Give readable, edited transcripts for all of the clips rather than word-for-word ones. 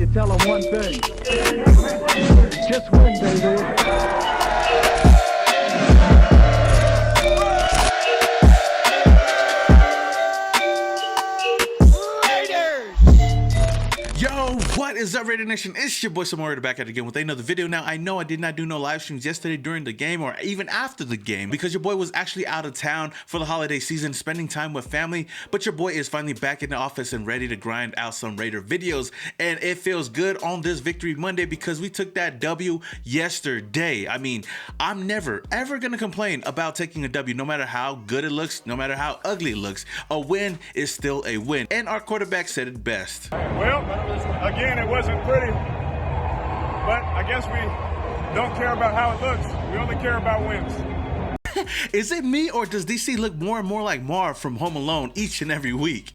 you tell them one thing. Just win, baby. What is up, Raidernation? It's your boy Samurai back at it again with another video. Now, I know I did not do no live streams yesterday during the game or even after the game because your boy was actually out of town for the holiday season, spending time with family, but your boy is finally back in the office and ready to grind out some Raider videos, and it feels good on this Victory Monday because we took that W yesterday. I mean, I'm never, ever gonna complain about taking a W, no matter how good it looks, no matter how ugly it looks. A win is still a win, and our quarterback said it best. Well, again, it wasn't pretty, but I guess we don't care about how it looks. We only care about wins. Is it me, or does DC look more and more like Marv from Home Alone each and every week?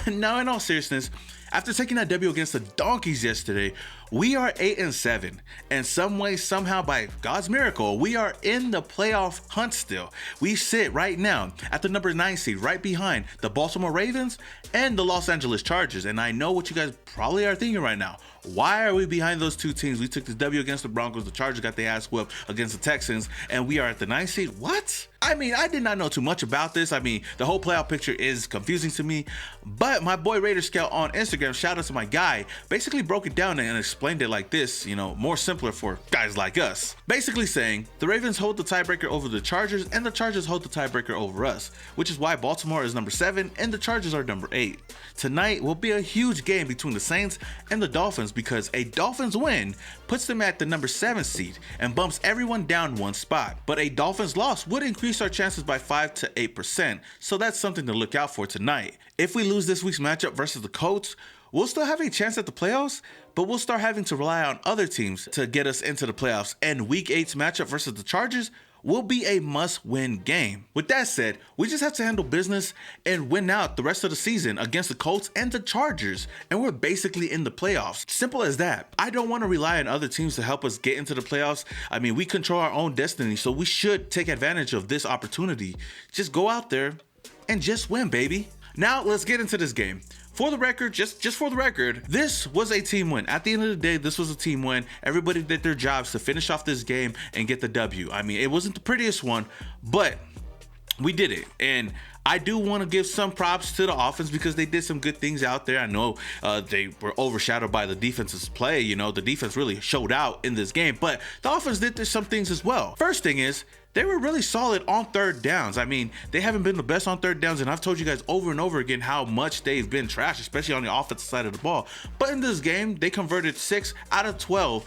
Now, in all seriousness, after taking that W against the Donkeys yesterday, we are 8-7, and some way, somehow, by God's miracle, we are in the playoff hunt still. We sit right now at the number 9 seed, right behind the Baltimore Ravens and the Los Angeles Chargers. And I know what you guys probably are thinking right now. Why are we behind those two teams? We took the W against the Broncos, the Chargers got their ass whooped against the Texans, and we are at the 9th seed. What? I mean, I did not know too much about this. I mean, the whole playoff picture is confusing to me, but my boy Raider Scout on Instagram, shout out to my guy, basically broke it down and explained it like this, you know, more simpler for guys like us. Basically saying the Ravens hold the tiebreaker over the Chargers and the Chargers hold the tiebreaker over us, which is why Baltimore is number 7 and the Chargers are number 8. Tonight will be a huge game between the Saints and the Dolphins because a Dolphins win puts them at the number 7 seed and bumps everyone down one spot, but a Dolphins loss would increase our chances by 5 to 8%, so that's something to look out for tonight. If we lose this week's matchup versus the Colts, we'll still have a chance at the playoffs, but we'll start having to rely on other teams to get us into the playoffs, and Week 8's matchup versus the Chargers will be a must-win game. With that said, we just have to handle business and win out the rest of the season against the Colts and the Chargers, and we're basically in the playoffs. Simple as that. I don't want to rely on other teams to help us get into the playoffs. I mean, we control our own destiny, so we should take advantage of this opportunity. Just go out there and just win, baby. Now, let's get into this game. For the record, just for the record, this was a team win. At the end of the day, this was a team win. Everybody did their jobs to finish off this game and get the W. I mean, it wasn't the prettiest one, but we did it. And I do want to give some props to the offense because they did some good things out there. I know they were overshadowed by the defense's play. You know, the defense really showed out in this game, but the offense did some things as well. First thing is, they were really solid on third downs. I mean, they haven't been the best on third downs, and I've told you guys over and over again how much they've been trash, especially on the offensive side of the ball. But in this game, they converted 6 out of 12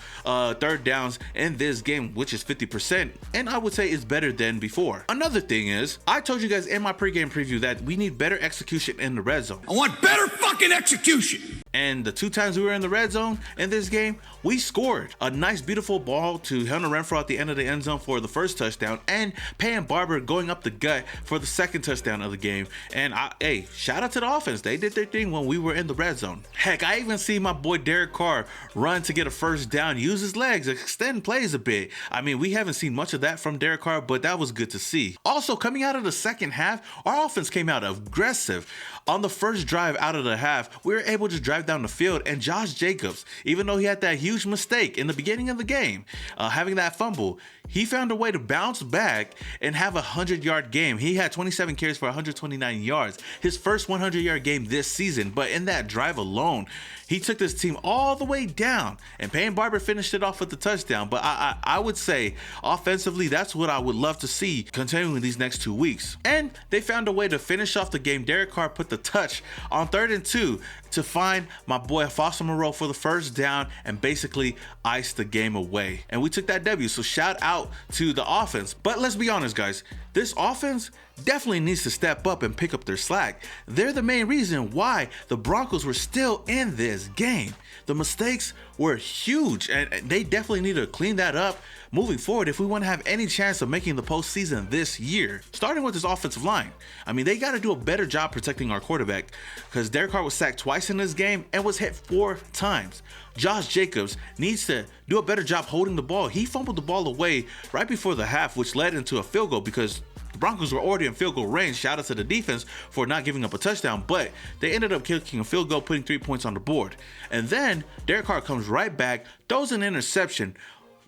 third downs in this game, which is 50%, and I would say it's better than before. Another thing is, I told you guys in my pregame preview that we need better execution in the red zone. I want better fucking execution! And the 2 times we were in the red zone in this game, we scored a nice, beautiful ball to Hunter Renfrow at the end of the end zone for the first touchdown, and Payne Barber going up the gut for the second touchdown of the game. And hey, shout out to the offense. They did their thing when we were in the red zone. Heck, I even see my boy Derek Carr run to get a first down, use his legs, extend plays a bit. I mean, we haven't seen much of that from Derek Carr, but that was good to see. Also, coming out of the second half, our offense came out aggressive. On the first drive out of the half, we were able to drive down the field, and Josh Jacobs, even though he had that huge mistake in the beginning of the game, having that fumble, he found a way to bounce back and have a 100-yard game. He had 27 carries for 129 yards, his first 100-yard game this season. But in that drive alone, he took this team all the way down, and Payne Barber finished it off with the touchdown. But I would say offensively, that's what I would love to see continuing these next 2 weeks. And they found a way to finish off the game. Derek Carr put the touch on 3rd and 2 to find my boy Foster Moreau for the first down and basically ice the game away. And we took that W, so shout out to the offense. But let's be honest, guys, this offense definitely needs to step up and pick up their slack. They're the main reason why the Broncos were still in this game. The mistakes were huge, and they definitely need to clean that up moving forward if we want to have any chance of making the postseason this year. Starting with this offensive line, I mean, they got to do a better job protecting our quarterback because Derek Carr was sacked twice in this game and was hit 4 times. Josh Jacobs needs to do a better job holding the ball. He fumbled the ball away right before the half, which led into a field goal because The Broncos were already in field goal range. Shout out to the defense for not giving up a touchdown, but they ended up kicking a field goal, putting 3 points on the board. And then Derek Carr comes right back, throws an interception,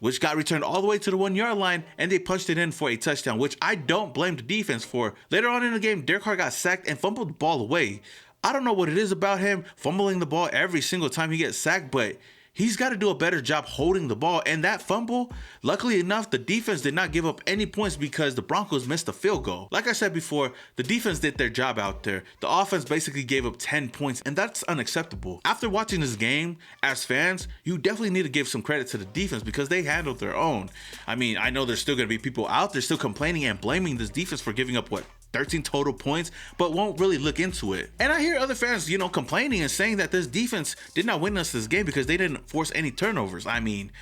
which got returned all the way to the 1 yard line, and they punched it in for a touchdown, which I don't blame the defense for. Later on in the game, Derek Carr got sacked and fumbled the ball away. I don't know what it is about him fumbling the ball every single time he gets sacked, but he's got to do a better job holding the ball. And that fumble, luckily enough, the defense did not give up any points because the Broncos missed a field goal. Like I said before, the defense did their job out there. The offense basically gave up 10 points, and that's unacceptable. After watching this game, as fans, you definitely need to give some credit to the defense because they handled their own. I mean, I know there's still going to be people out there still complaining and blaming this defense for giving up, 13 total points, but won't really look into it. And I hear other fans, complaining and saying that this defense did not win us this game because they didn't force any turnovers. I mean,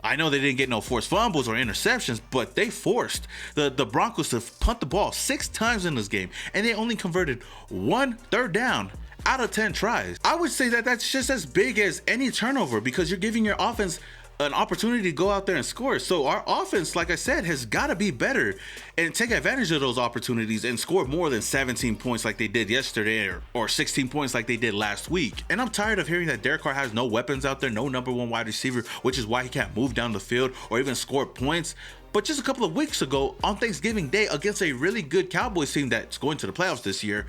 I know they didn't get no forced fumbles or interceptions, but they forced the Broncos to punt the ball 6 times in this game, and they only converted 1 third down out of 10 tries. I would say that that's just as big as any turnover because you're giving your offense an opportunity to go out there and score. So our offense, like I said, has got to be better and take advantage of those opportunities and score more than 17 points like they did yesterday or 16 points like they did last week. And I'm tired of hearing that Derek Carr has no weapons out there, no number 1 wide receiver, which is why he can't move down the field or even score points. But just a couple of weeks ago on Thanksgiving Day against a really good Cowboys team that's going to the playoffs this year,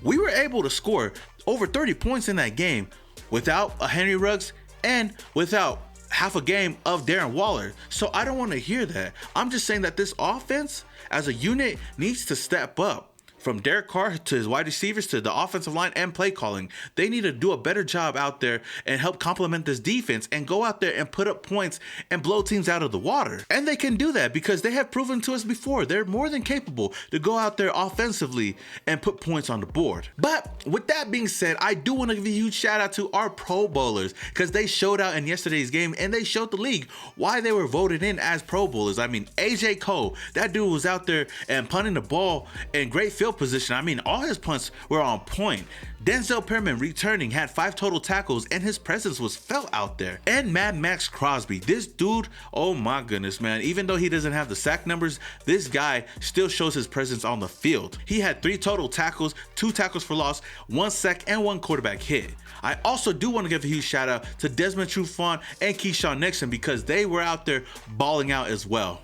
we were able to score over 30 points in that game without a Henry Ruggs and without half a game of Darren Waller. So I don't want to hear that. I'm just saying that this offense as a unit needs to step up. From Derek Carr to his wide receivers to the offensive line and play calling. They need to do a better job out there and help complement this defense and go out there and put up points and blow teams out of the water. And they can do that because they have proven to us before they're more than capable to go out there offensively and put points on the board. But with that being said, I do want to give a huge shout out to our Pro Bowlers because they showed out in yesterday's game and they showed the league why they were voted in as Pro Bowlers. I mean, AJ Cole, that dude was out there and punting the ball in great field position. I mean, all his punts were on point. Denzel Perryman returning had 5 total tackles and his presence was felt out there. And Mad Max Crosby, this dude, oh my goodness, man. Even though he doesn't have the sack numbers, this guy still shows his presence on the field. He had 3 total tackles, 2 tackles for loss, 1 sack, and 1 quarterback hit. I also do want to give a huge shout out to Desmond Trufant and Keyshawn Nixon because they were out there balling out as well.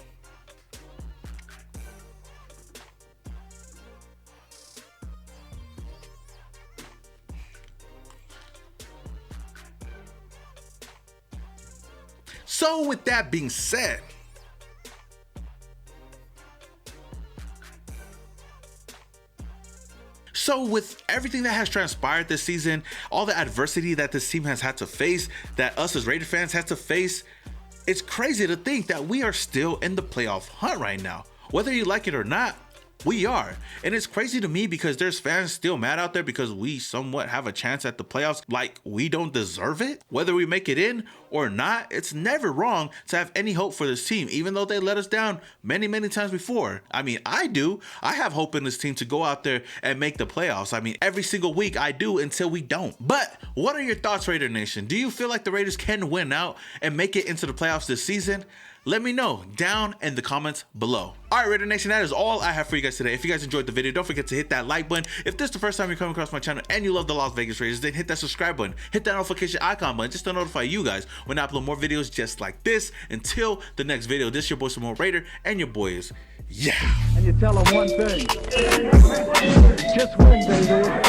So with that being said, with everything that has transpired this season, all the adversity that this team has had to face, that us as Raider fans had to face, it's crazy to think that we are still in the playoff hunt right now. Whether you like it or not, we are. And it's crazy to me because there's fans still mad out there because we somewhat have a chance at the playoffs like we don't deserve it. Whether we make it in or not, it's never wrong to have any hope for this team, even though they let us down many, many times before. I mean, I do. I have hope in this team to go out there and make the playoffs. I mean, every single week I do until we don't. But what are your thoughts, Raider Nation? Do you feel like the Raiders can win out and make it into the playoffs this season? Let me know down in the comments below. All right, Raider Nation, that is all I have for you guys today. If you guys enjoyed the video, don't forget to hit that like button. If this is the first time you're coming across my channel and you love the Las Vegas Raiders, then hit that subscribe button. Hit that notification icon button just to notify you guys when I upload more videos just like this. Until the next video, this is your boy Samoa Raider, and your boy is, yeah. And you tell them one thing. Just win, baby.